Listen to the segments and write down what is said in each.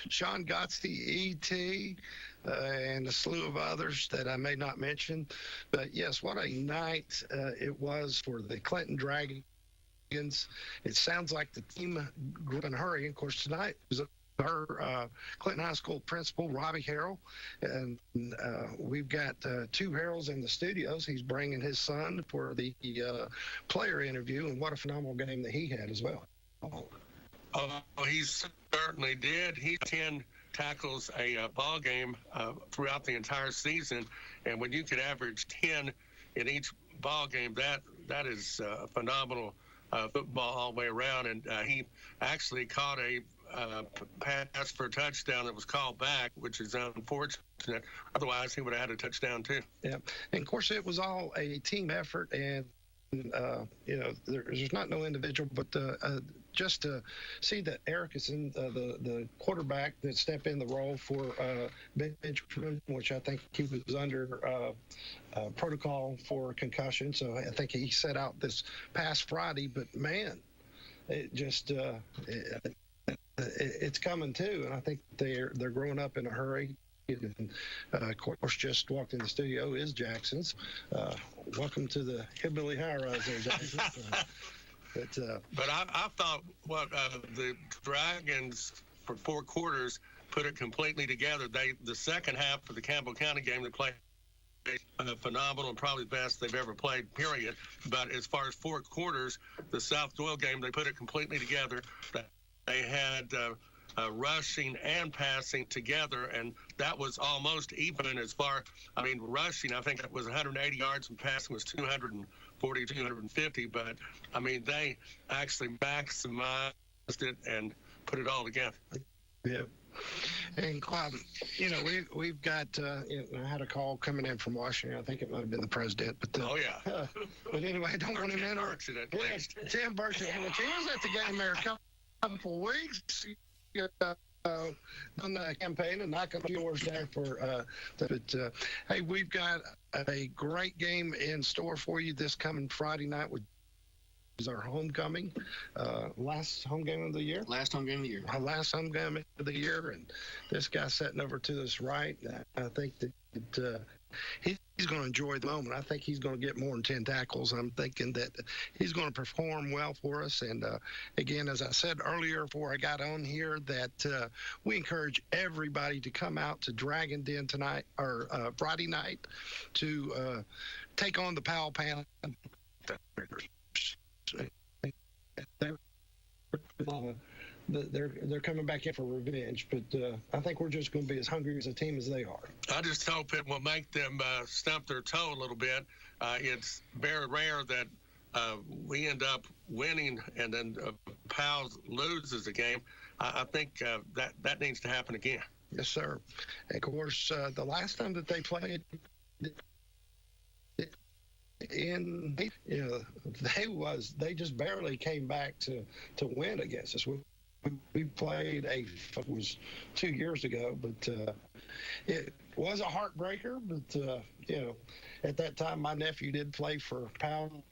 Sean Gottsy, E.T., and a slew of others that I may not mention. But yes, what a night it was for the Clinton Dragons. It sounds like the team grew up in a hurry. Of course, tonight was our Clinton High School principal, Robbie Harrell. And we've got two Harrells in the studios. He's bringing his son for the player interview, and what a phenomenal game that he had as well. Oh, he certainly did. He 10 tackles a ball game throughout the entire season, and when you could average 10 in each ball game, that is phenomenal football all the way around. And he actually caught a pass for a touchdown that was called back, which is unfortunate. Otherwise, he would have had a touchdown too. Yeah, and of course, it was all a team effort, and there's not no individual, but just to see that Eric is in the quarterback that stepped in the role for Benjamin, which I think he was under protocol for concussion. So I think he set out this past Friday, but man, it just it's coming too, and I think they're growing up in a hurry. And, of course, just walked in the studio is Jackson's. Welcome to the Hillbilly High Rise there, Jackson. But I thought the Dragons for 4 quarters put it completely together. The second half of the Campbell County game, they played phenomenal and probably the best they've ever played, period. But as far as 4 quarters, the South Doyle game, they put it completely together. They had rushing and passing together, and that was almost even as far, rushing, I think it was 180 yards, and passing was 240, 250, but, they actually maximized it and put it all together. Yeah. And we've got. I had a call coming in from Washington. I think it might have been the president. But but anyway, I don't want him in. Tim Burks. He was at the game there a couple weeks. On the campaign and knock a few yours there for hey, we've got a great game in store for you this coming Friday night, which is our homecoming, last home game of the year. Last home game of the year. Our last home game of the year, and this guy sitting over to us right. I think that he's going to enjoy the moment. I think he's going to get more than 10 tackles. I'm thinking that he's going to perform well for us. And again, as I said earlier before I got on here, that we encourage everybody to come out to Dragon Den tonight or Friday night to take on the Powell Panthers. They're coming back in for revenge, but I think we're just going to be as hungry as a team as they are. I just hope it will make them stump their toe a little bit. It's very rare that we end up winning and then Powell loses a game. I think that needs to happen again. Yes, sir. And of course, the last time that they played they just barely came back to win against us. We played it was 2 years ago, but it was a heartbreaker. But at that time, my nephew did play for Powell,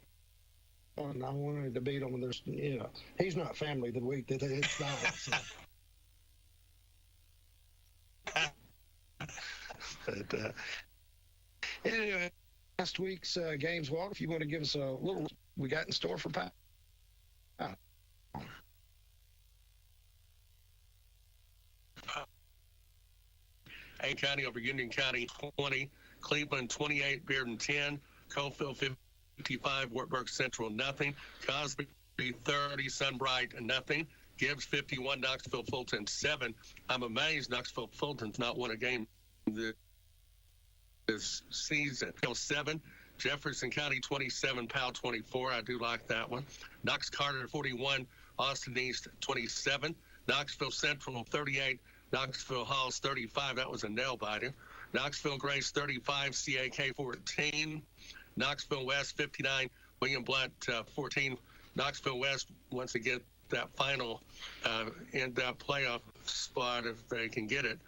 and I wanted to beat him. And there's, he's not family the week that it's not. So. But anyway, last week's games, Walt, if you want to give us a little, we got in store for Powell. A County over Union County 20, Cleveland 28, Bearden 10, Coalfield 55, Wartburg Central nothing, Cosby 30, Sunbright nothing, Gibbs 51, Knoxville Fulton 7. I'm amazed Knoxville Fulton's not won a game this season. 7, Jefferson County 27, Powell 24. I do like that one. Knox Carter 41, Austin East 27, Knoxville Central 38, Knoxville Halls 35. That was a nail biter. Knoxville Grace 35, CAK 14, Knoxville West 59, William Blunt 14. Knoxville West wants to get that final end up playoff spot if they can get it.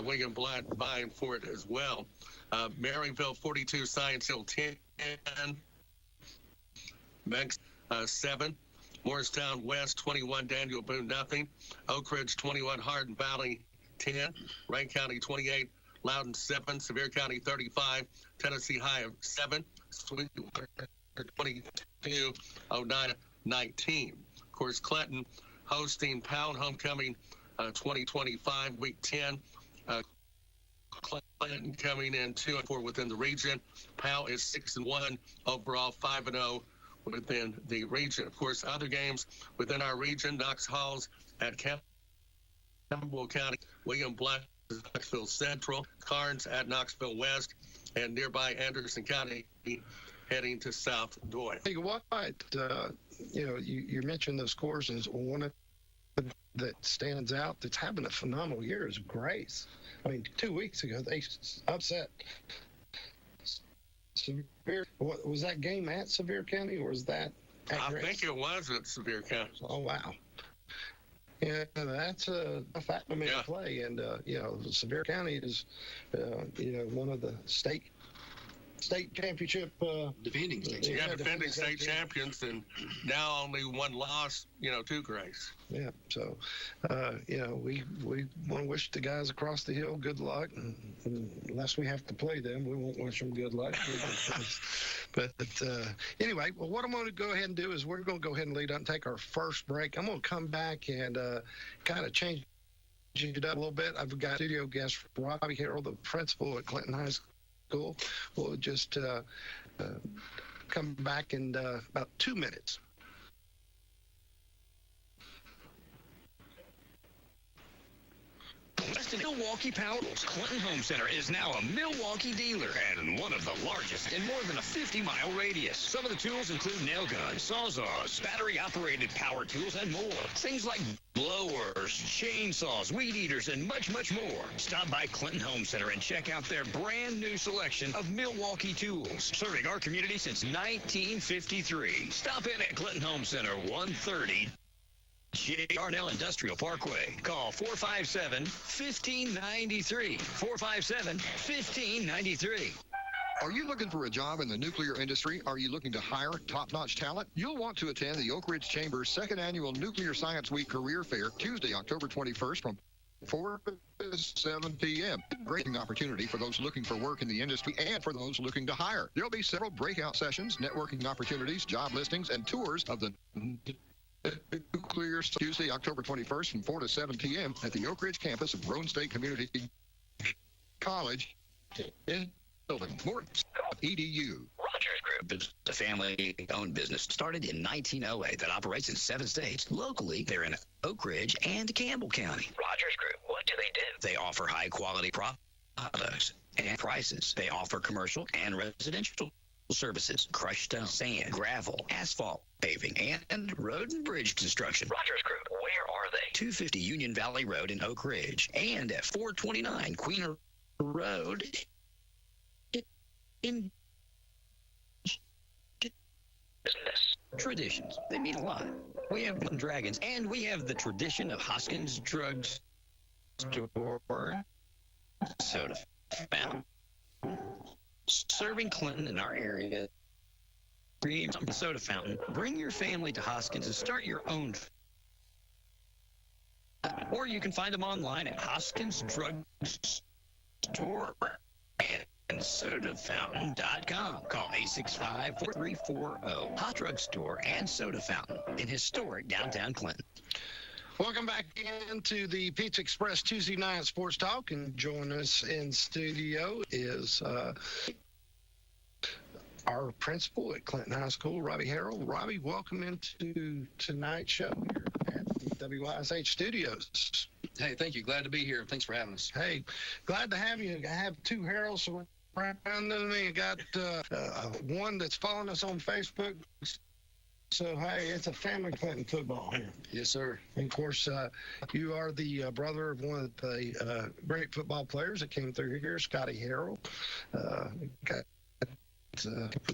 William Blunt vying for it as well. Maryville 42, Science Hill 10, Mex 7, Morristown West 21, Daniel Boone nothing, Oak Ridge 21, Hardin Valley 10, Rankin County 28, Loudoun 7, Sevier County 35, Tennessee High of 7, Sweetwater 22, Oneida 19. Of course, Clinton hosting Pound Homecoming 2025, Week 10. Clinton coming in 2-4 within the region. Powell is 6-1 overall, 5-0 within the region. Of course, other games within our region: Knox Halls at Campbell County, William Black, Knoxville Central, Carnes at Knoxville West, and nearby Anderson County heading to South Doy. Hey, what? You mentioned those scores, and one of that stands out that's having a phenomenal year is Grace. I mean, 2 weeks ago they upset Sevier. Was that game at Sevier County, or was that at Grace? I think it was at Sevier County. Oh, wow. Yeah, that's a fact to make play. And, Sevier County is, one of the state championship defending state state champions, and now only one loss, to Grace. Yeah, so we want to wish the guys across the hill good luck, and unless we have to play them, we won't wish them good luck. But anyway, well, what I'm going to go ahead and do is we're going to go ahead and lead up and take our first break. I'm going to come back and kind of change it up a little bit. I've got studio guest Robbie Harrell, the principal at Clinton High School. We'll just come back in about 2 minutes. West of Milwaukee Power Tools, Clinton Home Center is now a Milwaukee dealer and one of the largest in more than a 50-mile radius. Some of the tools include nail guns, sawzalls, battery-operated power tools, and more. Things like blowers, chainsaws, weed eaters, and much, much more. Stop by Clinton Home Center and check out their brand new selection of Milwaukee tools, serving our community since 1953. Stop in at Clinton Home Center, 130 J. Darnell Industrial Parkway. Call 457-1593. 457-1593. Are you looking for a job in the nuclear industry? Are you looking to hire top-notch talent? You'll want to attend the Oak Ridge Chamber's second annual Nuclear Science Week Career Fair, Tuesday, October 21st from 4 to 7 p.m. Great opportunity for those looking for work in the industry and for those looking to hire. There'll be several breakout sessions, networking opportunities, job listings, and tours of the Nuclear Tuesday, October 21st from 4 to 7 p.m. at the Oak Ridge campus of Roane State Community College in building. More EDU. Rogers Group is a family-owned business started in 1908 that operates in 7 states. Locally, they're in Oak Ridge and Campbell County. Rogers Group, what do they do? They offer high-quality products and prices. They offer commercial and residential services, crushed stone, sand, gravel, asphalt, paving, and road and bridge construction. Rogers Group, where are they? 250 Union Valley Road in Oak Ridge and at 429 Queen Road in business. Traditions, they mean a lot. We have Dragons, and we have the tradition of Hoskins Drug Store, soda fountain, serving Clinton in our area. Soda fountain. Bring your family to Hoskins and start your own. Or you can find them online at Hoskins Drug Store and sodafountain.com. Call 865-4340. Hot Drug Store and Soda Fountain in historic downtown Clinton. Welcome back into the Pizza Express Tuesday Night Sports Talk, and join us in studio is our principal at Clinton High School, Robbie Harrell. Robbie, welcome into tonight's show here at the WYSH studios. Hey, thank you. Glad to be here. Thanks for having us. Hey, glad to have you. I have two Harrells around me. I got one that's following us on Facebook. So, hey, it's a family Clinton football here. Yes, sir. And, of course, you are the brother of one of the great football players that came through here, Scotty Harrell. Got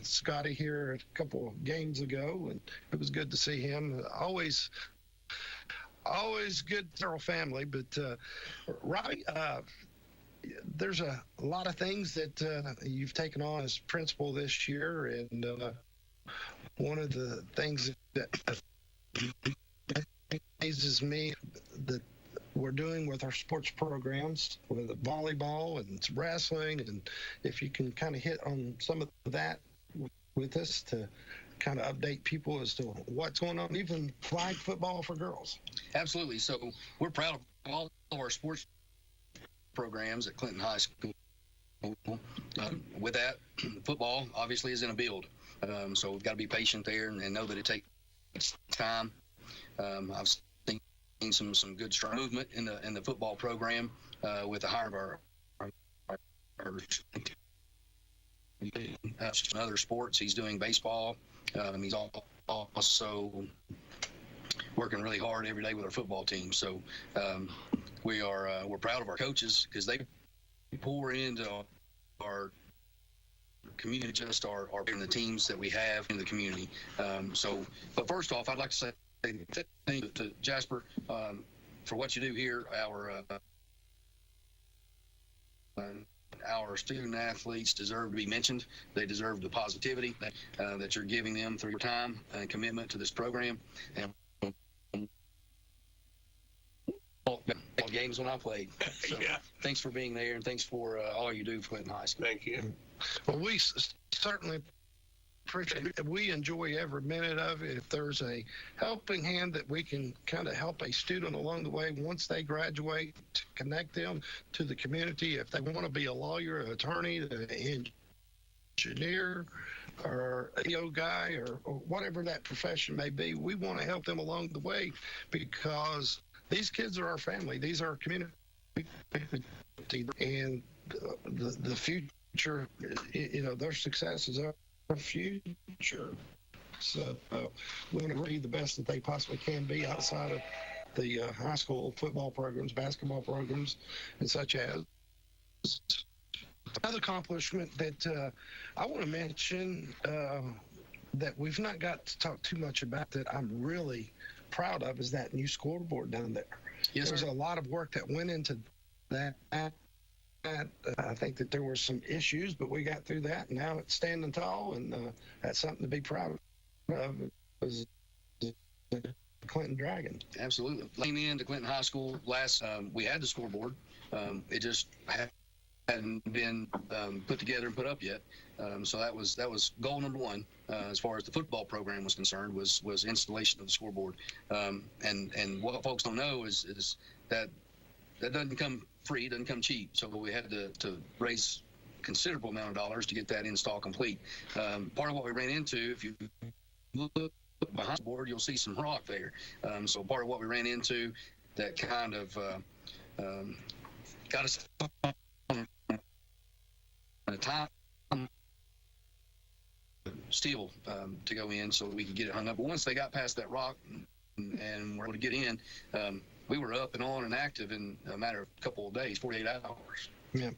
Scotty here a couple of games ago, and it was good to see him. Always good Harrell family. But, Robbie, there's a lot of things that you've taken on as principal this year, and one of the things that amazes me, that we're doing with our sports programs with volleyball and wrestling. And if you can kind of hit on some of that with us to kind of update people as to what's going on, even flag football for girls. Absolutely. So we're proud of all of our sports programs at Clinton High School. With that, football obviously is in a build. So we've got to be patient there and know that it takes time. I've seen some good strong movement in the football program with the hire of our other sports. He's doing baseball. He's also working really hard every day with our football team. So we're proud of our coaches because they pour into our community, just our the teams that we have in the community. But first off, I'd like to say thank you to Jasper for what you do here. Our student athletes deserve to be mentioned. They deserve the positivity that you're giving them through your time and commitment to this program. And all games when I played. So Yeah. Thanks for being there, and thanks for all you do for Clinton High School. Thank you. Well, we certainly appreciate it. We enjoy every minute of it. If there's a helping hand that we can kind of help a student along the way once they graduate, to connect them to the community, if they want to be a lawyer, an attorney, an engineer, or a EO guy, or whatever that profession may be, we want to help them along the way because these kids are our family. These are our community. And the future, their success is our future. So we want to be the best that they possibly can be outside of the high school football programs, basketball programs, and such as. Another accomplishment that I want to mention that we've not got to talk too much about that I'm really proud of is that new scoreboard down there. Yes, There's sir. a lot of work that went into that. I think that there were some issues, but we got through that, and now it's standing tall, and that's something to be proud of. As the Clinton Dragon. Absolutely. Leaning into Clinton High School we had the scoreboard. It just hadn't been put together and put up yet. So that was goal number one as far as the football program was concerned was installation of the scoreboard. And what folks don't know is that doesn't come free, doesn't come cheap. So we had to raise a considerable amount of dollars to get that install complete. Part of what we ran into, if you look behind the board, you'll see some rock there. So part of what we ran into that kind of got us on a time steel to go in so we could get it hung up. But once they got past that rock and were able to get in, we were up and on and active in a matter of a couple of days, 48 hours. Yeah.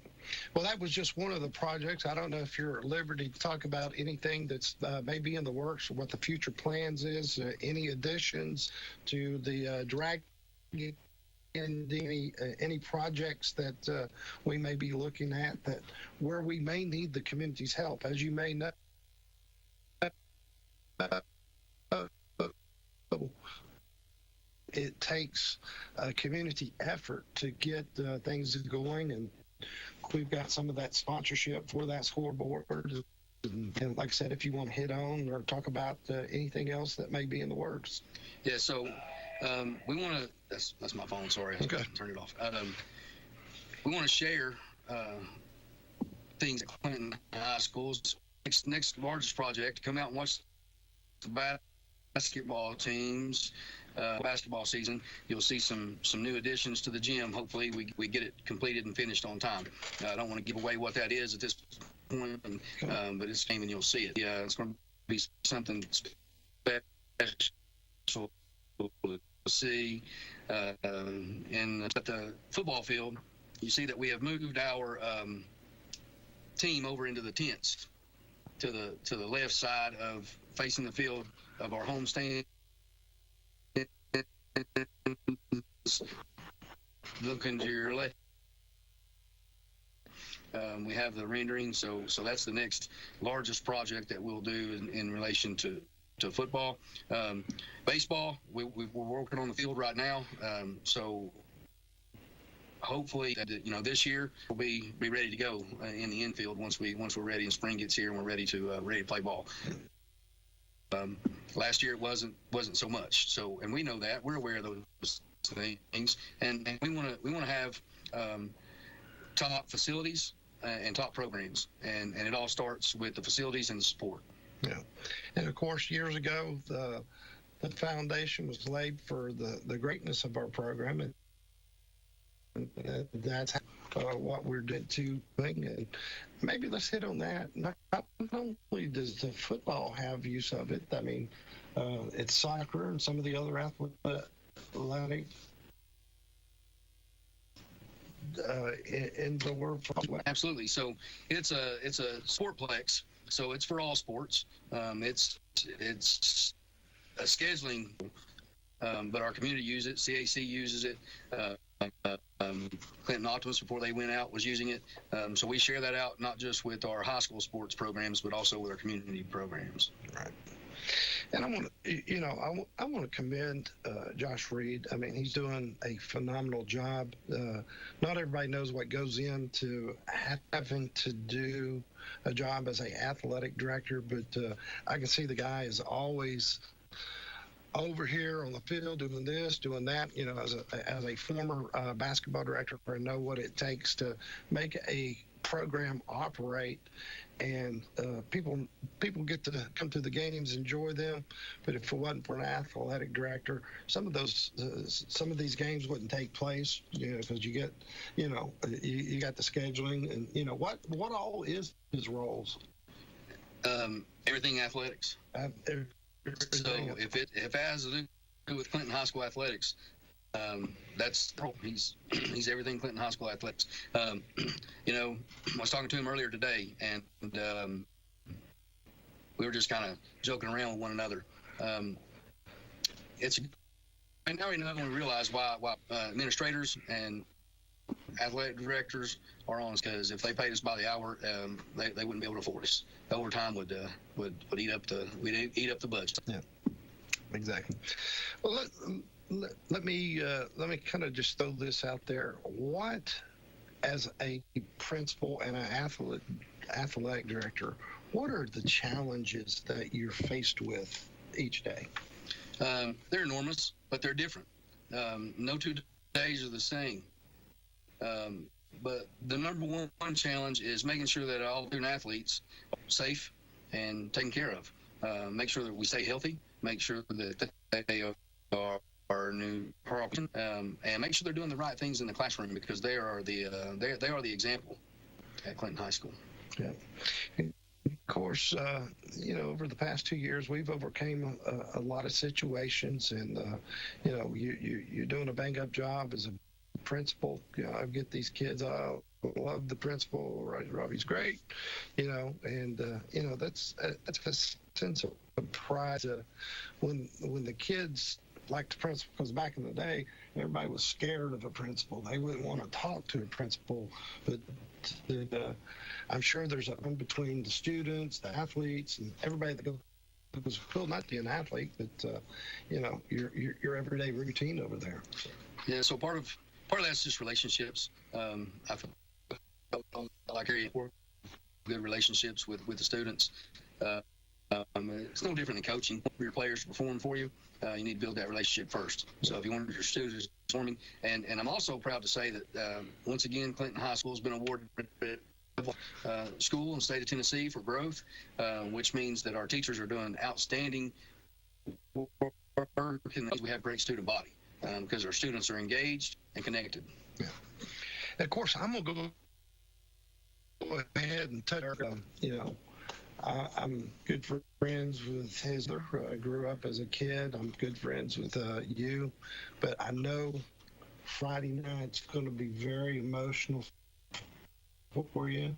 Well, that was just one of the projects. I don't know if you're at liberty to talk about anything that's maybe in the works or what the future plans is, any additions to the drag, any projects that we may be looking at that where we may need the community's help. As you may know, it takes a community effort to get things going, and we've got some of that sponsorship for that scoreboard. And like I said, if you want to hit on or talk about anything else that may be in the works. Yeah, so we want to, that's my phone, sorry, I Okay. turned it off. We want to share things at Clinton High School's next largest project, come out and watch the basketball teams, basketball season. You'll see some new additions to the gym. Hopefully we get it completed and finished on time. I don't want to give away what that is at this point, but it's came and you'll see it. Yeah, it's going to be something special to see. And at the football field, you see that we have moved our team over into the tents to the left side of facing the field of our home stand. Looking to your left, we have the rendering. So that's the next largest project that we'll do in relation to football. Baseball, we're working on the field right now. So hopefully, this year we'll be ready to go in the infield once we're ready and spring gets here and we're ready to play ball. Last year it wasn't so much. So, and we know that, we're aware of those things, and we want to have top facilities and top programs, and it all starts with the facilities and the support. Yeah, and of course, years ago, the foundation was laid for the greatness of our program, and that's what we're doing. And maybe let's hit on that. Not only does the football have use of it, I mean, it's soccer and some of the other athletic indoor. Absolutely. So it's a sportplex. So it's for all sports. It's a scheduling, but our community uses it. CAC uses it. Clinton Optimus, before they went out, was using it. So we share that out not just with our high school sports programs, but also with our community programs. Right. And I want to commend Josh Reed. I mean, he's doing a phenomenal job. Not everybody knows what goes into having to do a job as an athletic director, but I can see the guy is always over here on the field doing this, doing that. As a former basketball director, I know what it takes to make a program operate, and people get to come to the games, enjoy them. But if it wasn't for an athletic director, some of these games wouldn't take place, because you got the scheduling, and what all is his roles. Everything athletics. So if it has to do with Clinton High School athletics, he's everything Clinton High School athletics. I was talking to him earlier today, and we were just kind of joking around with one another. And now we realize why administrators and athletic directors are on us, because if they paid us by the hour, they wouldn't be able to afford us. Overtime would eat up the budget. Yeah, exactly. Well, let me kind of just throw this out there. What, as a principal and an athletic director, what are the challenges that you're faced with each day? They're enormous, but they're different. No 2 days are the same. But the number one challenge is making sure that all student athletes are safe and taken care of. Make sure that we stay healthy. Make sure that they are new, and make sure they're doing the right things in the classroom, because they are the example at Clinton High School. Yeah. And of course, over the past 2 years, we've overcame a lot of situations, and you're doing a bang up job as a principal. I get these kids. I love the principal. Robbie's great. And that's a sense of pride when the kids like the principal, because back in the day, everybody was scared of a principal. They wouldn't want to talk to a principal. But I'm sure there's a in between the students, the athletes, and everybody that goes. It was cool not to be an athlete, but your everyday routine over there. Yeah. So part of that's just relationships. I feel like good relationships with the students. It's no different than coaching. For your players to perform for you, you need to build that relationship first. So if you want your students performing, and I'm also proud to say that once again, Clinton High School has been awarded school in the state of Tennessee for growth, which means that our teachers are doing outstanding work, and we have great student body because our students are engaged and connected. Yeah. And of course, I'm gonna go ahead and touch. I'm good friends with his. I grew up as a kid. I'm good friends with you, but I know Friday night's going to be very emotional for you.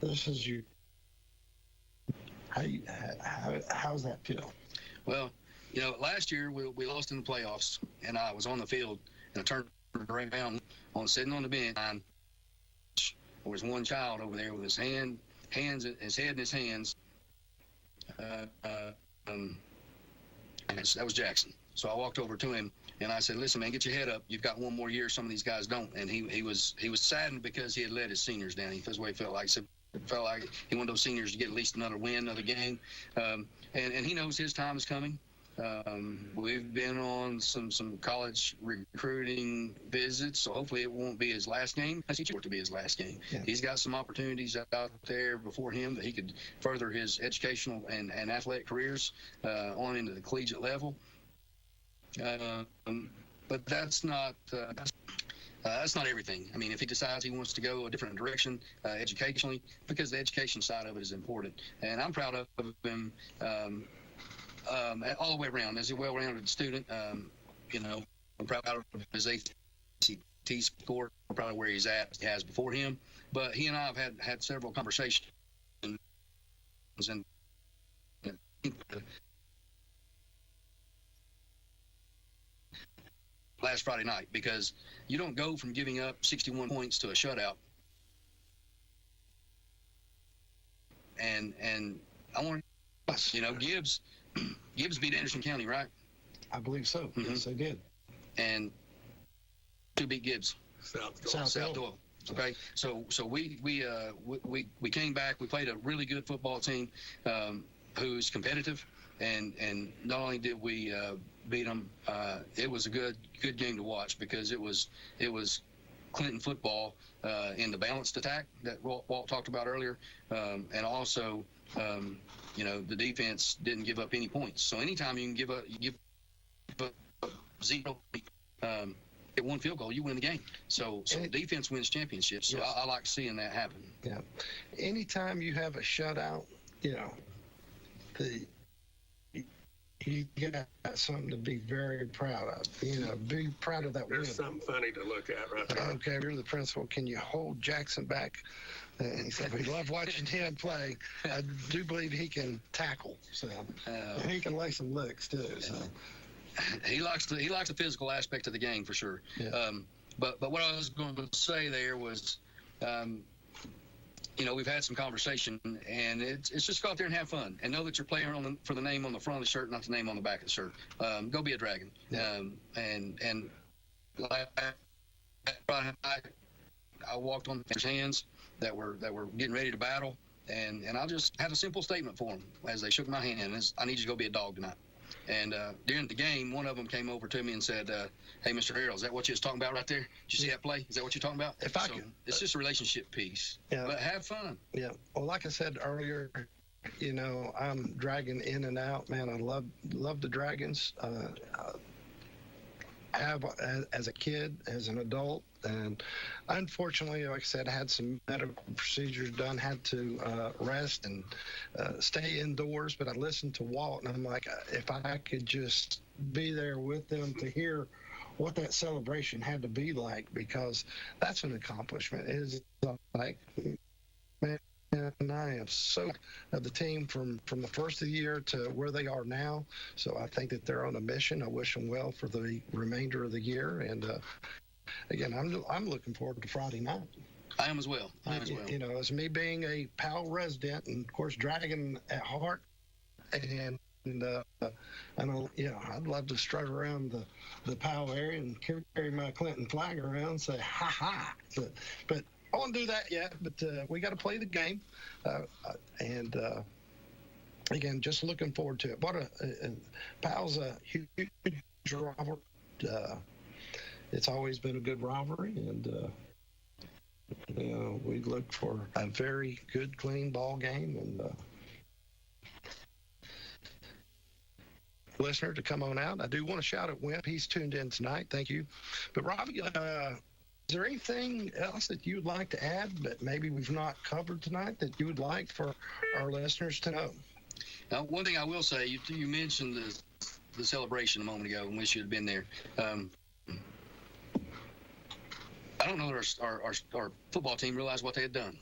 This is you. How's that feel? Well, last year we lost in the playoffs, and I was on the field, and I turned around sitting on the bench. There was one child over there with his head in his hands. That was Jackson. So I walked over to him and I said, "Listen, man, get your head up. You've got one more year. Some of these guys don't." And he was saddened because he had let his seniors down. That's what he felt like. So it felt like he wanted those seniors to get at least another win, another game. And he knows his time is coming. We've been on some college recruiting visits, so hopefully it won't be his last game. I see it to be his last game. Yeah. He's got some opportunities out there before him that he could further his educational and athletic careers on into the collegiate level. But that's not everything. I mean, if he decides he wants to go a different direction educationally, because the education side of it is important, and I'm proud of him. All the way around, as a well-rounded student, I'm proud of his ACT score, I'm proud of where he's at, he has before him. But he and I have had several conversations and last Friday night, because you don't go from giving up 61 points to a shutout. And I want Gibbs beat Anderson County, right? I believe so. Mm-hmm. Yes, they did. And who beat Gibbs? South Doyle. Okay, so we came back. We played a really good football team who's competitive, and not only did we beat them, it was a good game to watch, because it was Clinton football in the balanced attack that Walt talked about earlier, and also. The defense didn't give up any points. So anytime you can give up 0, get one field goal, you win the game. So defense wins championships. So yes. I like seeing that happen. Yeah. Anytime you have a shutout, you got something to be very proud of. Be proud of that win. There's something funny to look at right there. Okay, you're the principal. Can you hold Jackson back? And he said, we love watching him play. I do believe he can tackle. So and he can lay some licks too. So he likes the physical aspect of the game for sure. Yeah. But what I was going to say there was, we've had some conversation, and it's just go out there and have fun, and know that you're playing for the name on the front of the shirt, not the name on the back of the shirt. Go be a Dragon. Yeah. And like I walked on his hands that were getting ready to battle, and I just had a simple statement for them as they shook my hand. I need you to go be a dog tonight. And during the game, one of them came over to me and said, "Hey, Mr. Harrell, is that what you was talking about right there? Did you see that play? Is that what you're talking about?" It's just a relationship piece. Yeah. But have fun. Yeah. Well, like I said earlier, I'm Dragon in and out, man. I love the Dragons. Have as a kid, as an adult, and unfortunately, like I said, I had some medical procedures done, had to rest and stay indoors, but I listened to Walt, and I'm like, if I could just be there with them to hear what that celebration had to be like, because that's an accomplishment. It is like, man, and I am so of the team from the first of the year to where they are now. So I think that they're on a mission. I wish them well for the remainder of the year. And again, I'm looking forward to Friday night. I am as well. As me being a Powell resident and of course Dragon at heart, and I know, I'd love to strut around the Powell area and carry my Clinton flag around and say ha ha. But I won't do that yet, but we got to play the game, and again, just looking forward to it. What Powell's a huge rivalry. It's always been a good rivalry, and we look for a very good, clean ball game, and listener to come on out. I do want to shout at Wimp. He's tuned in tonight. Thank you. But Robbie, is there anything else that you would like to add that maybe we've not covered tonight that you would like for our listeners to know? Now, one thing I will say, you mentioned the celebration a moment ago and wish you had been there. I don't know that our football team realized what they had done.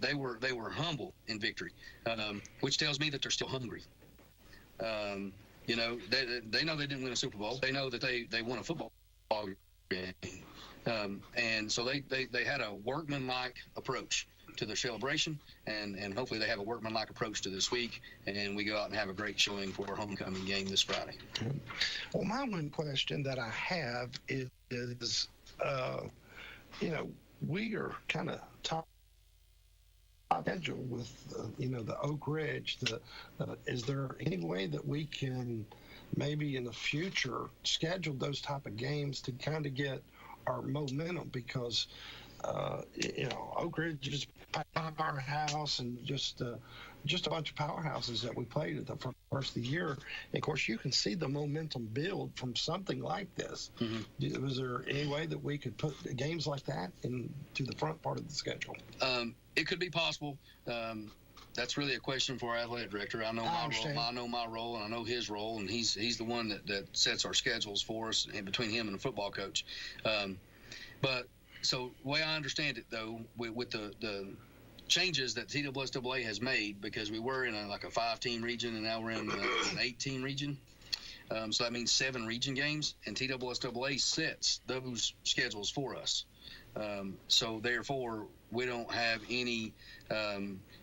They were humble in victory, which tells me that they're still hungry. They know they didn't win a Super Bowl. They know that they won a football game. And so they had a workmanlike approach to the celebration, and hopefully they have a workmanlike approach to this week, and we go out and have a great showing for our homecoming game this Friday. Well, my one question that I have is we are kind of top schedule with, the Oak Ridge. Is there any way that we can maybe in the future schedule those type of games to kind of get our momentum? Because, Oak Ridge is a powerhouse and just a bunch of powerhouses that we played at the first of the year. And of course, you can see the momentum build from something like this. Mm-hmm. Was there any way that we could put games like that into the front part of the schedule? It could be possible. That's really a question for our athletic director. I know my role, and I know his role, and he's the one that sets our schedules for us, and between him and the football coach. But so the way I understand it, though, with the changes that TWSAA has made, because we were in a 5-team region, and now we're in an 8-team region. So that means 7 region games, and TWSAA sets those schedules for us. So therefore, we don't have any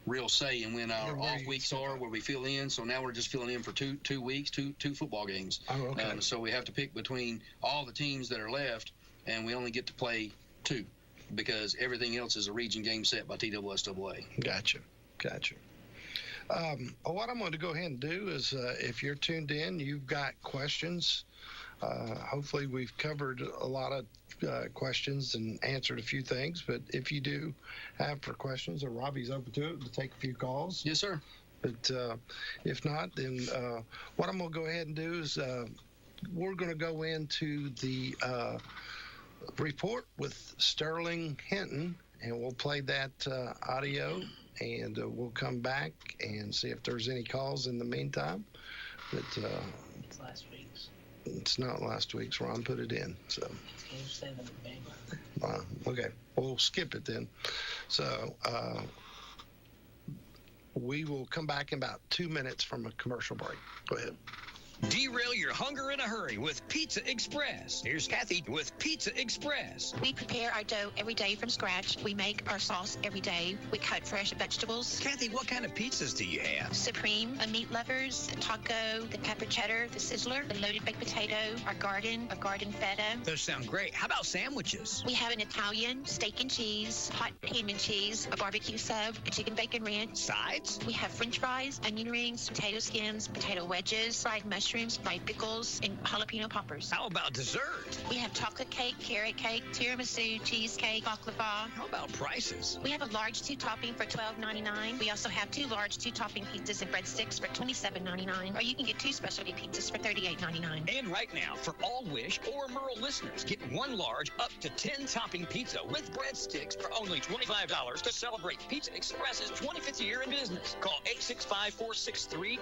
real say in when our off weeks are, where we fill in. So now we're just filling in for two weeks, two football games. Oh, okay. So we have to pick between all the teams that are left, and we only get to play 2 because everything else is a region game set by TWSAA. Gotcha. What I'm going to go ahead and do is, if you're tuned in, you've got questions. Hopefully we've covered a lot of questions and answered a few things, but if you do have for questions, or Robbie's open to it, to take a few calls. Yes, sir. But if not, then what I'm going to go ahead and do is we're going to go into the report with Sterling Hinton, and we'll play that audio, and we'll come back and see if there's any calls in the meantime. But it's last week's. It's not last week's. Ron put it in. So. Game 7 of Bama. Okay, we'll skip it then. So we will come back in about 2 minutes from a commercial break. Go ahead. Derail your hunger in a hurry with Pizza Express. Here's Kathy with Pizza Express. We prepare our dough every day from scratch. We make our sauce every day. We cut fresh vegetables. Kathy, what kind of pizzas do you have? Supreme, the meat lovers, the taco, the pepper cheddar, the sizzler, the loaded baked potato, our garden feta. Those sound great. How about sandwiches? We have an Italian, steak and cheese, hot ham and cheese, a barbecue sub, a chicken bacon ranch. Sides? We have french fries, onion rings, potato skins, potato wedges, fried mushrooms, fried pickles, and jalapeno poppers. How about dessert? We have chocolate cake, carrot cake, tiramisu, cheesecake, baklava. How about prices? We have a large 2-topping for $12.99. We also have 2 large 2-topping pizzas and breadsticks for $27.99. Or you can get 2 specialty pizzas for $38.99. And right now, for all WYSH or Merle listeners, get 1 large up to 10-topping pizza with breadsticks for only $25 to celebrate Pizza Express's 25th year in business. Call 865-463-0011.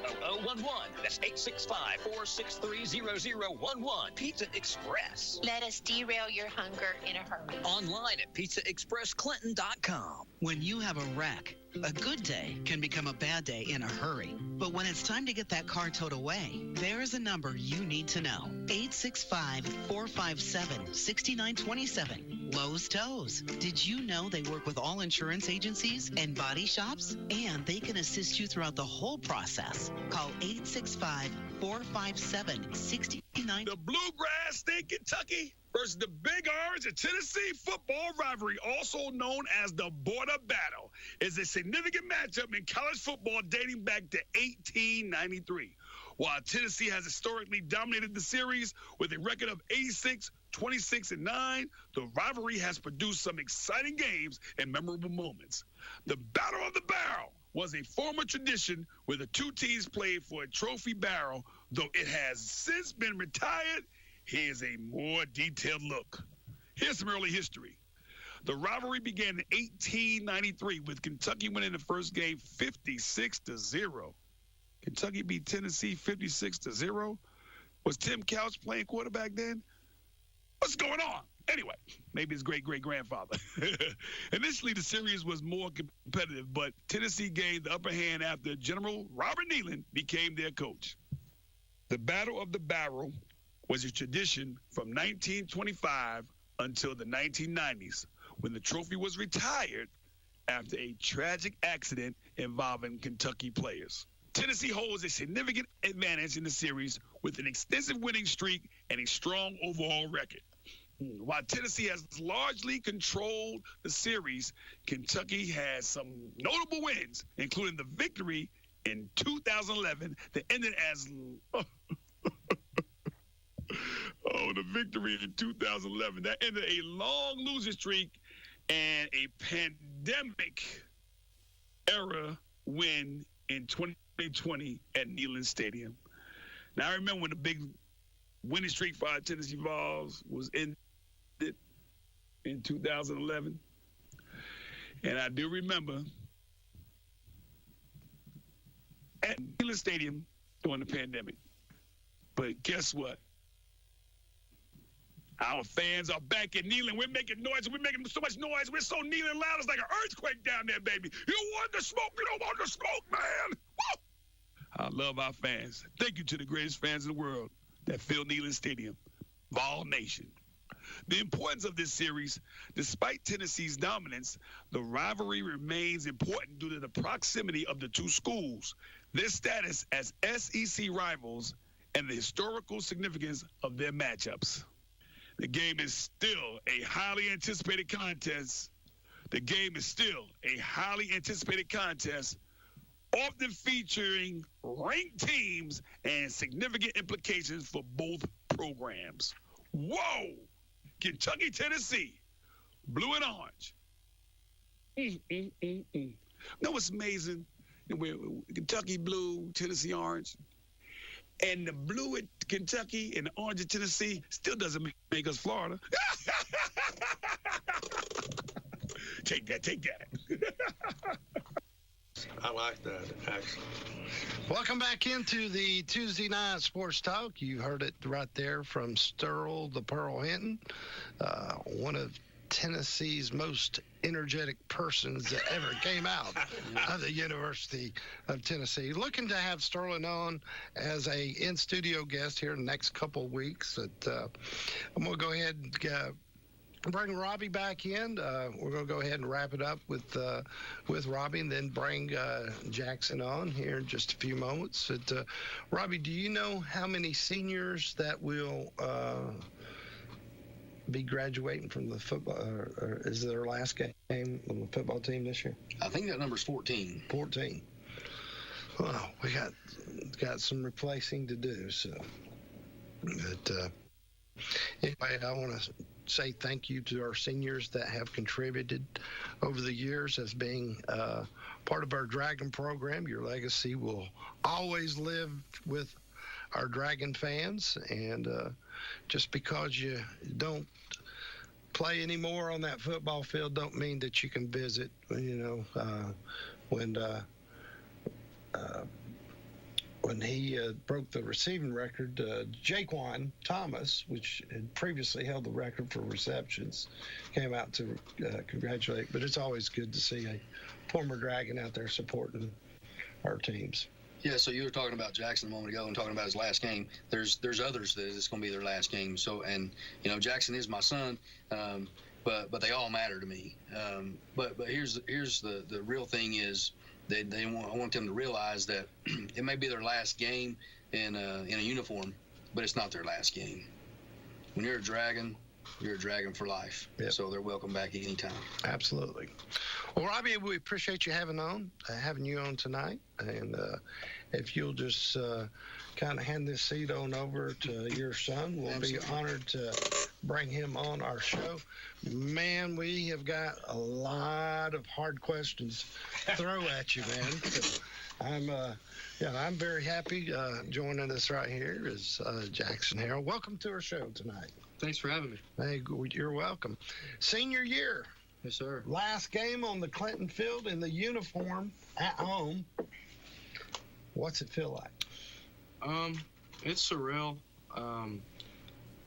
That's 865-463-0011. Pizza Express. Let us derail your hunger in a hurry. Online at pizzaexpressclinton.com. When you have a wreck, a good day can become a bad day in a hurry. But when it's time to get that car towed away, there is a number you need to know. 865-457-6927. Lowe's Tows. Did you know they work with all insurance agencies and body shops? And they can assist you throughout the whole process. Call 865-457-6927. The Bluegrass State Kentucky versus the Big Orange of Tennessee football rivalry, also known as the Border Battle, is a significant matchup in college football dating back to 1893. While Tennessee has historically dominated the series with a record of 86, 26, and 9, the rivalry has produced some exciting games and memorable moments. The Battle of the Barrel was a former tradition where the 2 teams played for a trophy barrel, though it has since been retired. Here's a more detailed look. Here's some early history. The rivalry began in 1893 with Kentucky winning the first game 56-0. Kentucky beat Tennessee 56-0. Was Tim Couch playing quarterback then? What's going on? Anyway, maybe his great-great-grandfather. Initially, the series was more competitive, but Tennessee gained the upper hand after General Robert Neyland became their coach. The Battle of the Barrel was a tradition from 1925 until the 1990s, when the trophy was retired after a tragic accident involving Kentucky players. Tennessee holds a significant advantage in the series with an extensive winning streak and a strong overall record. While Tennessee has largely controlled the series, Kentucky has some notable wins, including the victory in 2011 that ended as the victory in 2011 that ended a long losing streak and a pandemic era win in 2020 at Neyland Stadium. Now, I remember when the big winning streak for our Tennessee Vols was ended in 2011. And I do remember at Neyland Stadium during the pandemic. But guess what? Our fans are back in Neyland. We're making noise. We're making so much noise. We're so Neyland loud. It's like an earthquake down there, baby. You want the smoke? You don't want the smoke, man. Woo! I love our fans. Thank you to the greatest fans in the world that fill Neyland Stadium, Vol Nation. The importance of this series, despite Tennessee's dominance, the rivalry remains important due to the proximity of the two schools, their status as SEC rivals, and the historical significance of their matchups. The game is still a highly anticipated contest. Often featuring ranked teams and significant implications for both programs. Whoa! Kentucky, Tennessee, blue and orange. You know what's amazing? Kentucky blue, Tennessee orange. And the blue at Kentucky and the orange at Tennessee still doesn't make us Florida. Take that. I like that, actually. Welcome back into the Tuesday Night Sports Talk. You heard it right there from Sterl the Pearl Hinton, one of Tennessee's most energetic persons that ever came out of the University of Tennessee. Looking to have Sterling on as a in-studio guest here in the next couple of weeks. I'm going to go ahead and bring Robbie back in. We're going to go ahead and wrap it up with Robbie and then bring Jackson on here in just a few moments. Robbie, do you know how many seniors that will be graduating from the football, or is their last game on the football team this year? I think that number's 14. 14. Well, we got some replacing to do. So, but anyway, I want to say thank you to our seniors that have contributed over the years as being part of our Dragon program. Your legacy will always live with our Dragon fans, and just because you don't play anymore on that football field don't mean that you can visit. When he broke the receiving record, Jaquan Thomas, which had previously held the record for receptions, came out to congratulate. But it's always good to see a former Dragon out there supporting our teams. Yeah, so you were talking about Jackson a moment ago and talking about his last game. There's others that it's going to be their last game. So, and Jackson is my son, but they all matter to me. But here's the real thing is I want them to realize that it may be their last game in a uniform, but it's not their last game. When you're a Dragon, you're a Dragon for life. Yep. So they're welcome back anytime. Absolutely. Well, Robbie, we appreciate you having you on tonight. And if you'll just kind of hand this seat on over to your son, we'll Absolutely. Be honored to bring him on our show. Man, we have got a lot of hard questions to throw at you, man. So I'm very happy joining us right here is Jackson Harrell. Welcome to our show tonight. Thanks for having me. Hey, you're welcome. Senior year. Yes, sir. Last game on the Clinton field in the uniform at home. What's it feel like? It's surreal.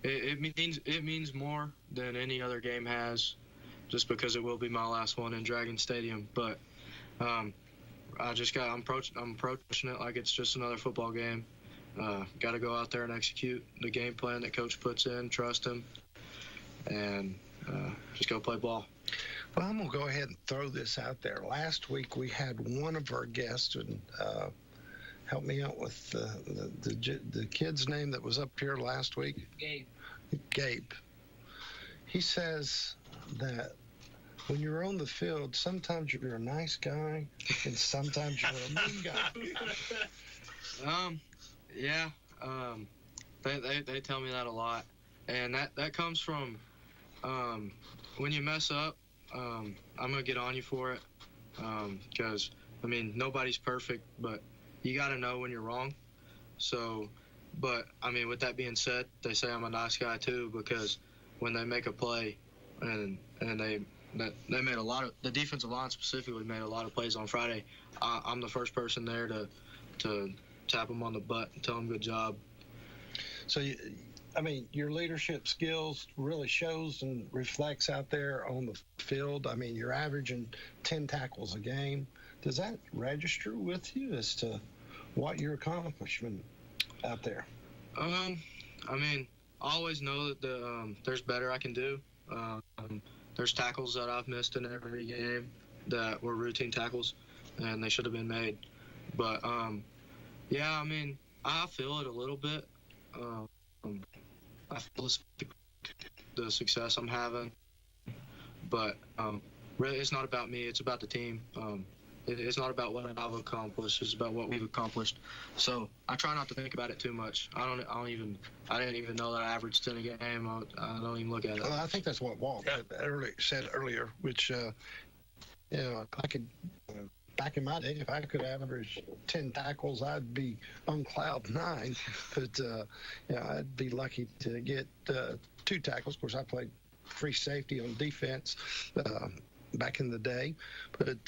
It means more than any other game has, just because it will be my last one in Dragon Stadium. But I'm approaching it like it's just another football game. Got to go out there and execute the game plan that Coach puts in, trust him, and just go play ball. Well, I'm going to go ahead and throw this out there. Last week we had one of our guests, and help me out with the kid's name that was up here last week. Gabe. He says that when you're on the field, sometimes you're a nice guy and sometimes you're a mean guy. Yeah. They tell me that a lot, and that comes from when you mess up. I'm gonna get on you for it, because I mean nobody's perfect, but you got to know when you're wrong. So, but I mean, with that being said, they say I'm a nice guy too, because when they make a play, and they made a lot of, the defensive line specifically made a lot of plays on Friday, I'm the first person there to tap them on the butt and tell them good job. So, I mean, your leadership skills really shows and reflects out there on the field. I mean, you're averaging 10 tackles a game. Does that register with you as to what your accomplishment out there? I mean, I always know that there's better I can do. There's tackles that I've missed in every game that were routine tackles, and they should have been made. But, yeah, I mean, I feel it a little bit. I feel the success I'm having. But really, it's not about me. It's about the team. It's not about what I've accomplished. It's about what we've accomplished. So I try not to think about it too much. I didn't even know that I averaged 10 a game. I don't even look at it. Well, I think that's what Walt said earlier, which, I could, back in my day, if I could average 10 tackles, I'd be on cloud 9. But, I'd be lucky to get 2 tackles. Of course, I played free safety on defense back in the day. But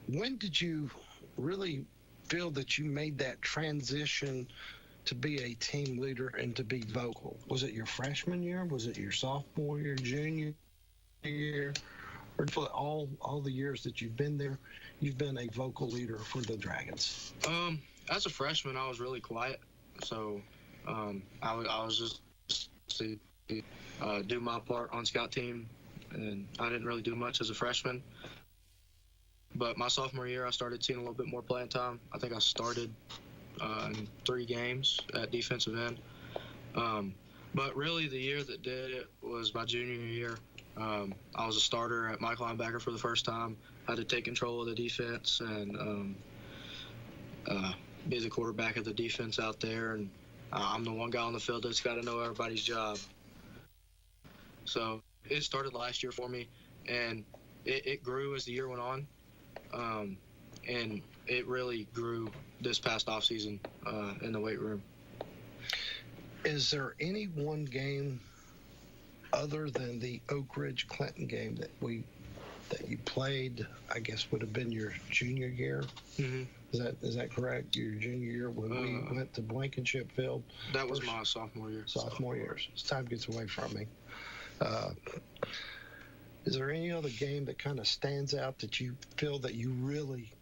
when did you really feel that you made that transition to be a team leader and to be vocal? Was it your freshman year? Was it your sophomore year, junior year? Or for all the years that you've been there, you've been a vocal leader for the Dragons? As a freshman, I was really quiet. So I was just to do my part on scout team, and I didn't really do much as a freshman. But my sophomore year, I started seeing a little bit more playing time. I think I started in 3 games at defensive end. But really, the year that did it was my junior year. I was a starter at Mike linebacker for the first time. I had to take control of the defense and be the quarterback of the defense out there. And I'm the one guy on the field that's got to know everybody's job. So it started last year for me, and it grew as the year went on. And it really grew this past offseason in the weight room. Is there any one game other than the Oak Ridge Clinton game that you played, I guess would have been your junior year? Mm-hmm. Is that correct? Your junior year when we went to Blankenship Field? That was my sophomore year. Sophomore year. As time gets away from me. Is there any other game that kind of stands out that you feel that you really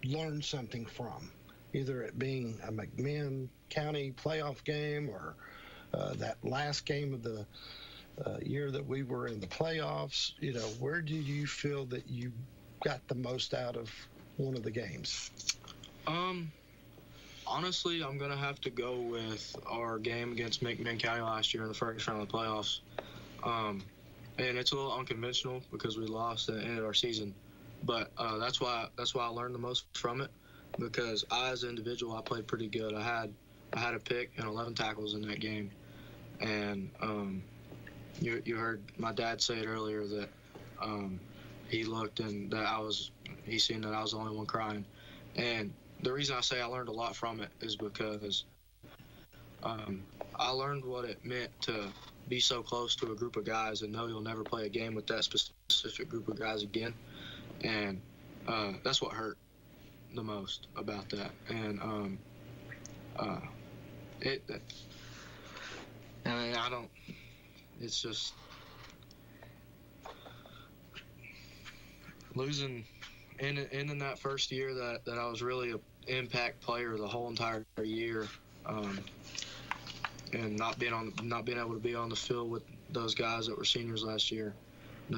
learned something from? Either it being a McMinn County playoff game or that last game of the year that we were in the playoffs. Where did you feel that you got the most out of one of the games? Honestly, I'm going to have to go with our game against McMinn County last year in the first round of the playoffs. And it's a little unconventional because we lost at the end of our season. But that's why I learned the most from it, because as an individual, I played pretty good. I had a pick and 11 tackles in that game. And you heard my dad say it earlier that he looked and that he seen that I was the only one crying. And the reason I say I learned a lot from it is because I learned what it meant to be so close to a group of guys and know you'll never play a game with that specific group of guys again. And that's what hurt the most about that. And it's just losing in that first year that I was really an impact player the whole entire year, and not being able to be on the field with those guys that were seniors last year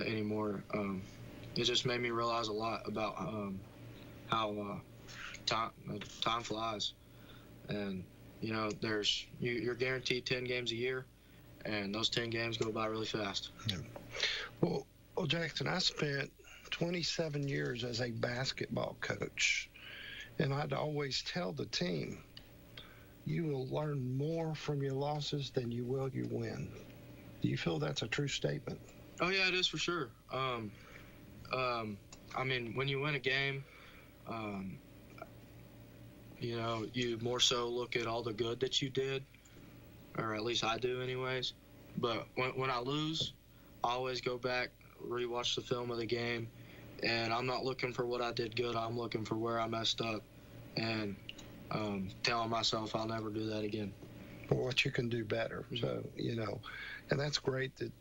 anymore. It just made me realize a lot about how time flies, and you're guaranteed 10 games a year, and those 10 games go by really fast. Yeah. Well, Jackson, I spent 27 years as a basketball coach, and I'd always tell the team, you will learn more from your losses than you will your win. Do you feel that's a true statement? Oh, yeah, it is for sure. I mean, when you win a game, you more so look at all the good that you did, or at least I do anyways. But when I lose, I always go back, rewatch the film of the game, and I'm not looking for what I did good. I'm looking for where I messed up, and telling myself I'll never do that again. Or what you can do better. So, and that's great that,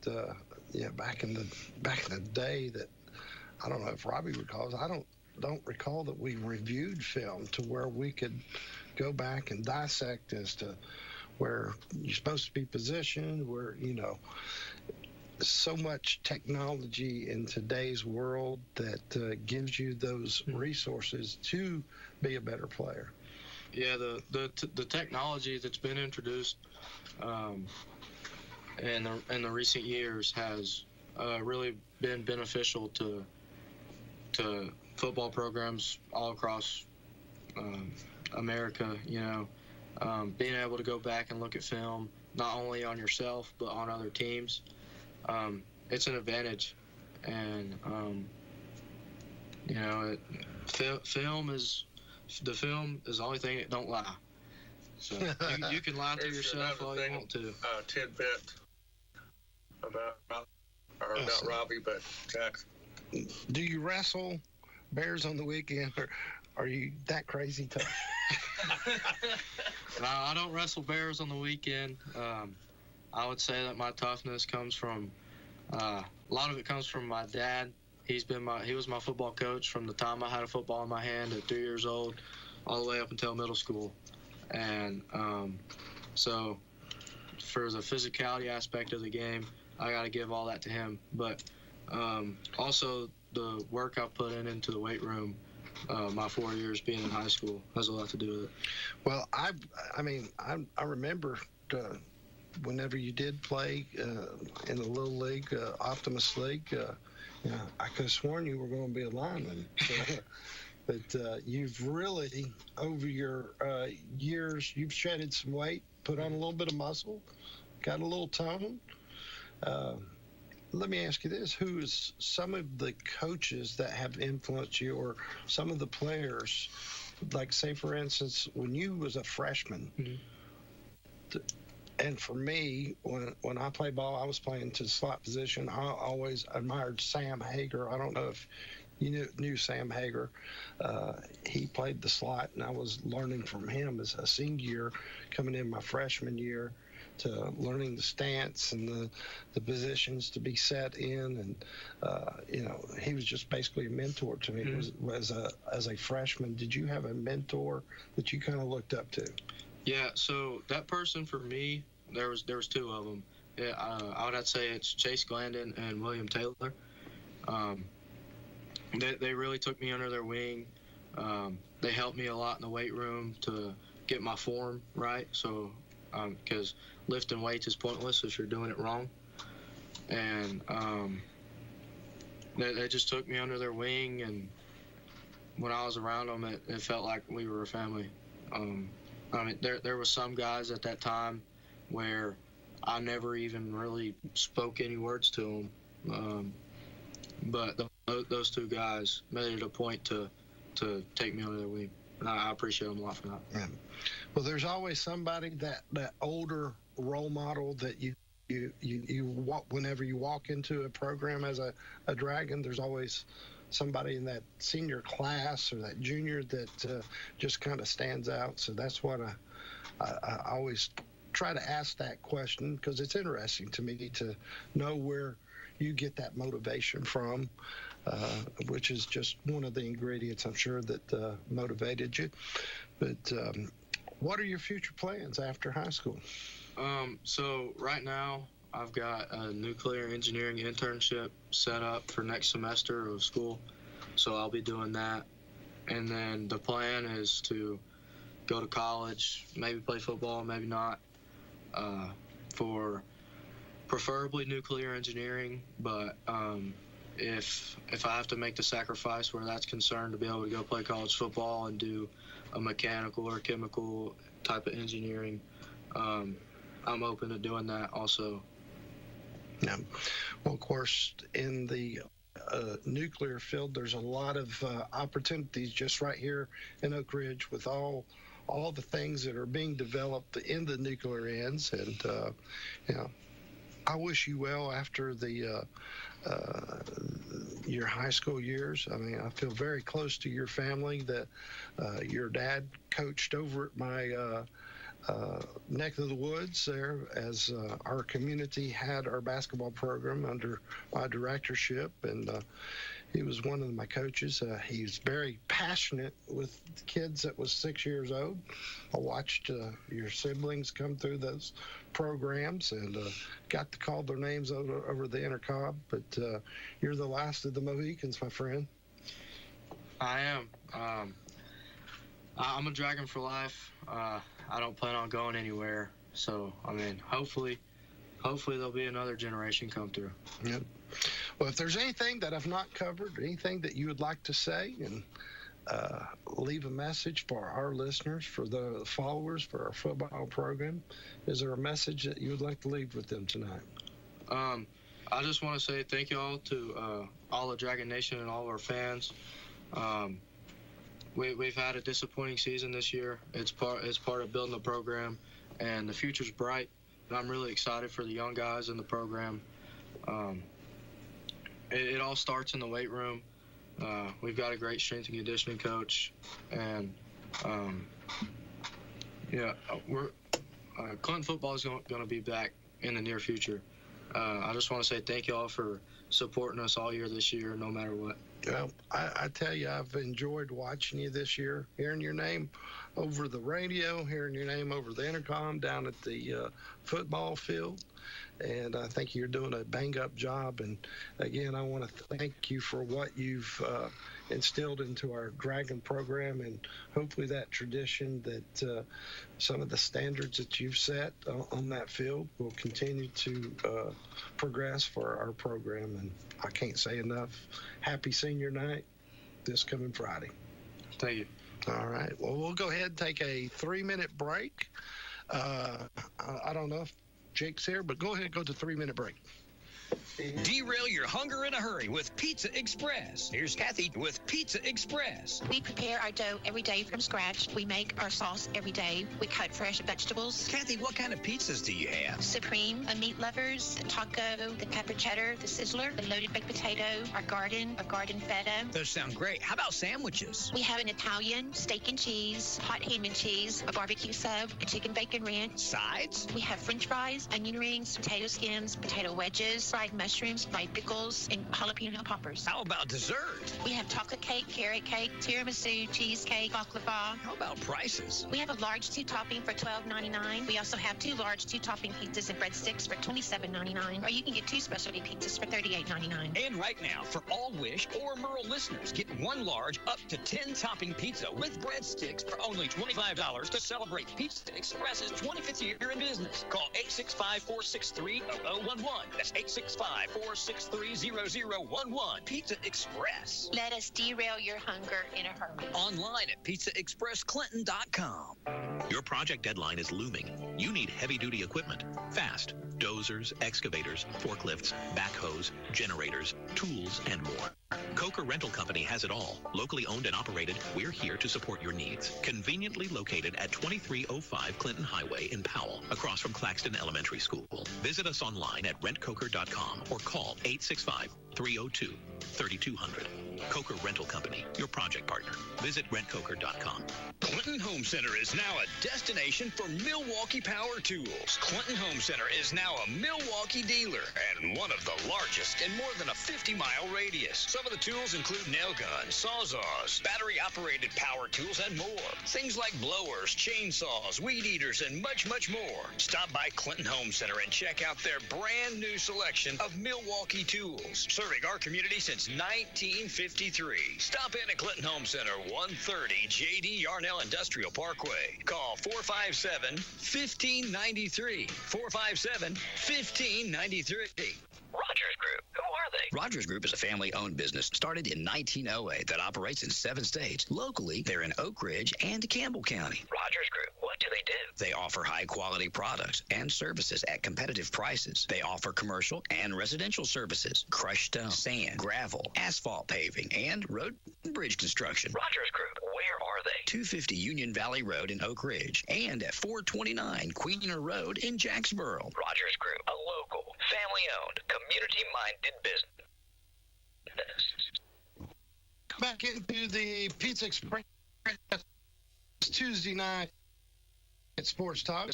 back in the day that, I don't know if Robbie recalls, I don't recall that we reviewed film to where we could go back and dissect as to where you're supposed to be positioned, where, so much technology in today's world that gives you those resources to be a better player. Yeah, the technology that's been introduced in the recent years has really been beneficial to football programs all across America. Being able to go back and look at film not only on yourself but on other teams, it's an advantage. And film is the only thing that don't lie. So you can lie to yourself all you want to. Tidbit about Robbie, but Jackson. Do you wrestle bears on the weekend, or are you that crazy tough? No, I don't wrestle bears on the weekend. I would say that my toughness comes from a lot of it comes from my dad. He was my football coach from the time I had a football in my hand at 3 years old, all the way up until middle school. And so for the physicality aspect of the game, I got to give all that to him. But also the work I put into the weight room, my 4 years being in high school, has a lot to do with it. Well, I remember whenever you did play in the Little League, Optimus League, I could have sworn you were going to be a lineman. But you've really, over your years, you've shedded some weight, put on a little bit of muscle, got a little tone. Let me ask you this. Who is some of the coaches that have influenced you, or some of the players, like, say, for instance, when you was a freshman, and for me, when I played ball, I was playing to the slot position. I always admired Sam Hager. I don't know if you knew Sam Hager. He played the slot, and I was learning from him as a senior year, coming in my freshman year, to learning the stance and the positions to be set in. And, he was just basically a mentor to me. As a freshman, did you have a mentor that you kind of looked up to? Yeah, so that person for me, there was two of them. Yeah, I would have to say it's Chase Glandon and William Taylor. They really took me under their wing. They helped me a lot in the weight room to get my form right. So, because lifting weights is pointless if you're doing it wrong. And they just took me under their wing, and when I was around them, it felt like we were a family. There was some guys at that time where I never even really spoke any words to them. But those two guys made it a point to take me under their wing. And I appreciate them a lot for that. Yeah. Well, there's always somebody, that older role model that you walk, whenever you walk into a program as a Dragon, there's always somebody in that senior class or that junior that just kind of stands out. So that's what I always try to ask that question, because it's interesting to me to know where you get that motivation from, which is just one of the ingredients, I'm sure, that motivated you. But what are your future plans after high school? So right now, I've got a nuclear engineering internship set up for next semester of school, so I'll be doing that. And then the plan is to go to college, maybe play football, maybe not, for preferably nuclear engineering. But if I have to make the sacrifice where that's concerned to be able to go play college football and do a mechanical or chemical type of engineering, I'm open to doing that also. Yeah. Well, of course, in the nuclear field, there's a lot of opportunities just right here in Oak Ridge with all the things that are being developed in the nuclear ends. And, you know, I wish you well after the your high school years. I mean, I feel very close to your family that your dad coached over at my neck of the woods there as our community had our basketball program under my directorship, and he was one of my coaches. He was very passionate with kids that was 6 years old. I watched your siblings come through those programs and got to call their names over the intercom, but you're the last of the Mohicans, my friend. I am. I'm a Dragon for life. I don't plan on going anywhere. So, I mean, hopefully there'll be another generation come through. Yep. Well, if there's anything that I've not covered, anything that you would like to say, and leave a message for our listeners, for the followers, for our football program, is there a message that you would like to leave with them tonight? I just want to say thank you all to all the Dragon Nation and all of our fans. We've had a disappointing season this year. It's part of building the program, and the future's bright. And I'm really excited for the young guys in the program. It all starts in the weight room. We've got a great strength and conditioning coach, and Clinton football is going to be back in the near future. I just want to say thank you all for supporting us all year this year, no matter what. Well, I tell you, I've enjoyed watching you this year, hearing your name over the radio, hearing your name over the intercom down at the football field. And I think you're doing a bang-up job. And, again, I want to thank you for what you've instilled into our Dragon program, and hopefully that tradition that some of the standards that you've set on that field will continue to progress for our program. And I can't say enough. Happy senior night this coming Friday. Thank you. All right. Well, we'll go ahead and take a 3-minute break. I don't know if Jake's here, but go ahead and go to 3-minute break. Derail your hunger in a hurry with Pizza Express. Here's Kathy with Pizza Express. We prepare our dough every day from scratch. We make our sauce every day. We cut fresh vegetables. Kathy, what kind of pizzas do you have? Supreme, a meat lovers, the taco, the pepper cheddar, the sizzler, the loaded baked potato, our garden feta. Those sound great. How about sandwiches? We have an Italian, steak and cheese, hot ham and cheese, a barbecue sub, a chicken bacon ranch. Sides? We have french fries, onion rings, potato skins, potato wedges, fried mushrooms, fried pickles, and jalapeno poppers. How about dessert? We have chocolate cake, carrot cake, tiramisu, cheesecake, baklava. How about prices? We have a large 2-topping for $12.99. We also have 2 large 2-topping pizzas and breadsticks for $27.99. Or you can get 2 specialty pizzas for $38.99. And right now, for all WYSH or Merle listeners, get 1 large up to 10-topping pizza with breadsticks for only $25 to celebrate Pizza Express's 25th year in business. Call 865-463-0011. That's 865-463-0011. Pizza Express. Let us derail your hunger in a hurry. Online at pizzaexpressclinton.com. Your project deadline is looming. You need heavy-duty equipment, fast. Dozers, excavators, forklifts, backhoes, generators, tools, and more. Coker Rental Company has it all. Locally owned and operated, we're here to support your needs. Conveniently located at 2305 Clinton Highway in Powell, across from Claxton Elementary School. Visit us online at rentcoker.com or call 865-302-2222. 3200. Coker Rental Company, your project partner. Visit rentcoker.com. Clinton Home Center is now a destination for Milwaukee power tools. Clinton Home Center is now a Milwaukee dealer and one of the largest in more than a 50-mile radius. Some of the tools include nail guns, sawzalls, battery-operated power tools, and more. Things like blowers, chainsaws, weed eaters, and much, much more. Stop by Clinton Home Center and check out their brand new selection of Milwaukee tools, serving our community since 1953. Stop in at Clinton Home Center, 130 J.D. Yarnell Industrial Parkway. Call 457-1593. 457-1593. Rogers Group. Who are they? Rogers Group is a family-owned business started in 1908 that operates in 7 states. Locally, they're in Oak Ridge and Campbell County. Rogers Group. What do they do? They offer high-quality products and services at competitive prices. They offer commercial and residential services, crushed stone, sand, gravel, asphalt paving, and road and bridge construction. Rogers Group. Where are they? 250 Union Valley Road in Oak Ridge and at 429 Queener Road in Jacksboro. Rogers Group. A local, family-owned, community-minded business. Back into the Pizza Express Tuesday night at Sports Talk.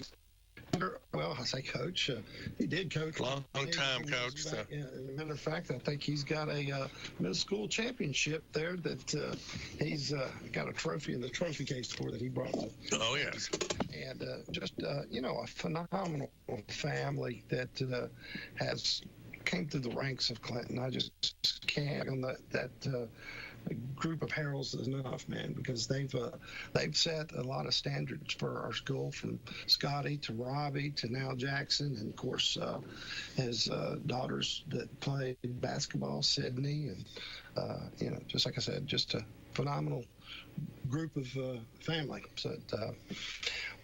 Well, I say coach. He did coach. Long time coach. So. Yeah, as a matter of fact, I think he's got a middle school championship there that he's got a trophy in the trophy case for that he brought with. Oh, yes. And just, a phenomenal family that has came through the ranks of Clinton. I just can't on that group of heralds is enough, man, because they've set a lot of standards for our school, from Scotty to Robbie to now Jackson, and of course his daughters that played basketball, Sydney, and just like I said, just a phenomenal group of family. So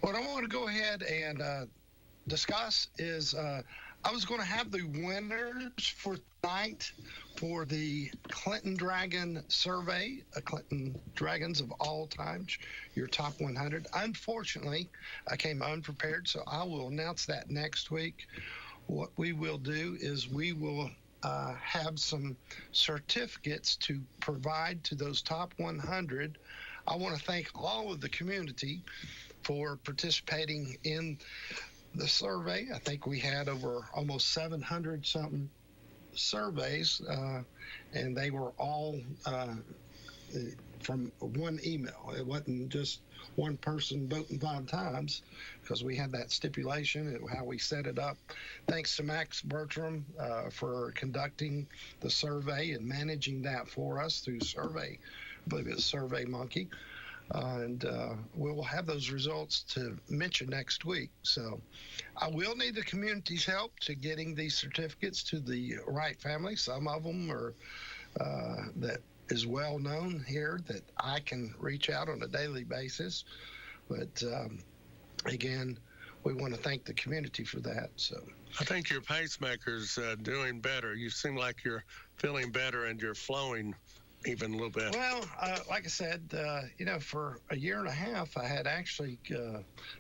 what I want to go ahead and discuss is I was going to have the winners for tonight for the Clinton Dragon survey, Clinton Dragons of all times, your top 100. Unfortunately, I came unprepared, so I will announce that next week. What we will do is we will have some certificates to provide to those top 100. I want to thank all of the community for participating in the survey. I think we had over almost 700 something surveys, and they were all from one email. It wasn't just one person voting 5 times, because we had that stipulation and how we set it up. Thanks to Max Bertram for conducting the survey and managing that for us through Survey, I believe it's Survey Monkey. And we'll have those results to mention next week. So I will need the community's help to getting these certificates to the right family. Some of them are that is well known here that I can reach out on a daily basis. But again, we want to thank the community for that. So I think your pacemaker's doing better. You seem like you're feeling better and you're flowing even a little bit. Well, like I said, for a year and a half, I had actually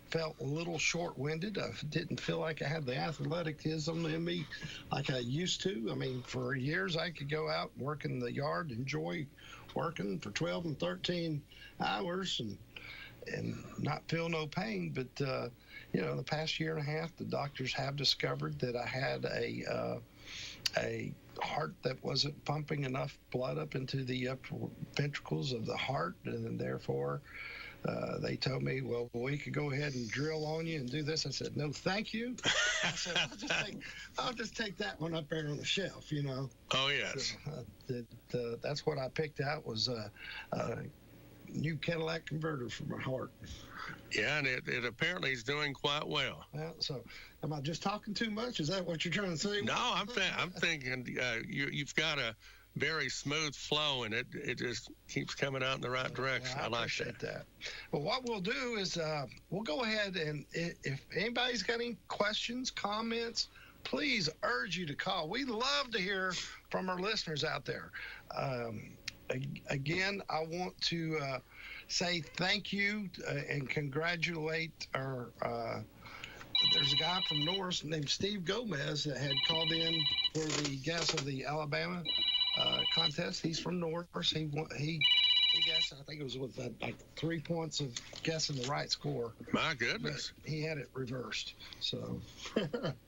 felt a little short-winded. I didn't feel like I had the athleticism in me like I used to. I mean, for years, I could go out and work in the yard, enjoy working for 12 and 13 hours and not feel no pain. But, the past year and a half, the doctors have discovered that I had a heart that wasn't pumping enough blood up into the upper ventricles of the heart, and therefore they told me, well, we could go ahead and drill on you and do this. I said, no, thank you. I said, I'll just take that one up there on the shelf, Oh, yes. So, that's what I picked out was a new Cadillac converter for my heart. Yeah, and it apparently is doing quite well. Well, so am I just talking too much? Is that what you're trying to say? No, I'm thinking you've got a very smooth flow, and it just keeps coming out in the right direction. I like appreciate that. Well, what we'll do is we'll go ahead, and if anybody's got any questions, comments, please urge you to call. We love to hear from our listeners out there. Again, I want to say thank you and congratulate our there's a guy from Norris named Steve Gomez that had called in for the guest of the Alabama contest. He's from North. He guessed, I think it was with like 3 points of guessing the right score. My goodness. But he had it reversed. So.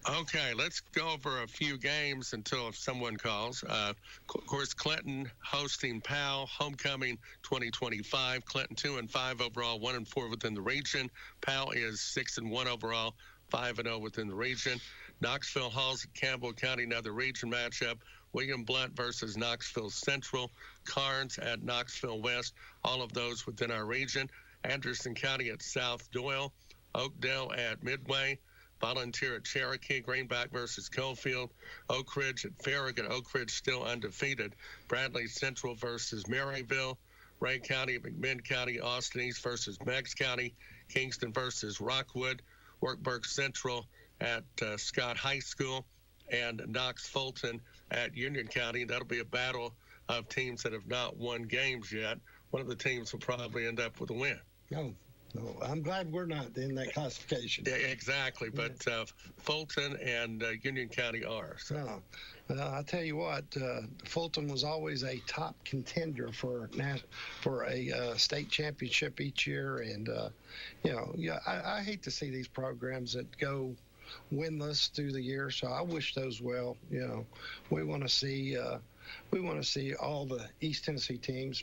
Okay, let's go over a few games until someone calls. Of course, Clinton hosting Powell, homecoming 2025. Clinton 2-5 overall, 1-4 within the region. Powell is 6-1 overall, 5-0 within the region. Knoxville Halls at Campbell County, another region matchup. William Blount versus Knoxville Central. Carnes at Knoxville West, all of those within our region. Anderson County at South Doyle. Oakdale at Midway. Volunteer at Cherokee. Greenback versus Coalfield. Oak Ridge at Farragut. Oak Ridge still undefeated. Bradley Central versus Maryville. Ray County, McMinn County. Austin East versus Meigs County. Kingston versus Rockwood. Wartburg Central at Scott High School. And Knox Fulton at Union County. That'll be a battle of teams that have not won games yet. One of the teams will probably end up with a win. No, I'm glad we're not in that classification. Yeah, exactly. But Fulton and Union County are. So. I'll tell you what, Fulton was always a top contender for a state championship each year. And, I hate to see these programs that go winless through the year. So I wish those well. We want to see all the East Tennessee teams